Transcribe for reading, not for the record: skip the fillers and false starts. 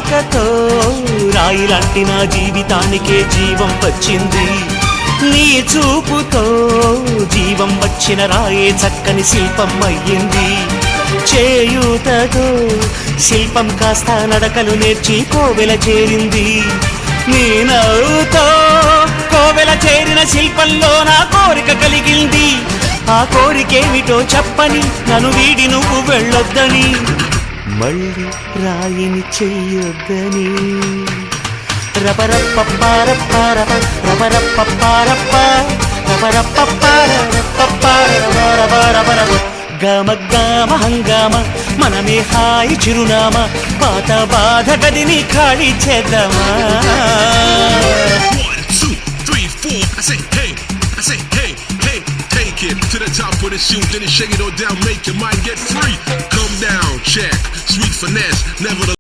రాకతో రాయిలాంటి నా జీవితానికే జీవం వచ్చింది. నీ చూపుతో జీవం వచ్చిన రాయే చక్కని శిల్పం అయ్యింది. చేయూతతో శిల్పం కాస్త నడకలు నేర్చి కోవెల చేరింది. నీ నవ్వుతో కోవెల చేరిన శిల్పంలో నా కోరిక కలిగింది. ఆ కోరికేమిటో చెప్పని నన్ను వీడి నువ్వు వెళ్ళొద్దని, మళ్ళీ రాయిని చెయ్యొద్దని. రపరప్పపారప్పారప రపరప్పపారప్ప రపరప్పపారపపారపపారపపారపపారప గామ గామ హంగామ మనమే హాయి చిరునామా, పాత బాధ గదిని ఖాళీ చేద్దామా. 1, 2, 3, 4. I say hey, hey, take it to the top of the shoot, then shake it all down, make your mind get free. Come down, check, sweet finesse, never.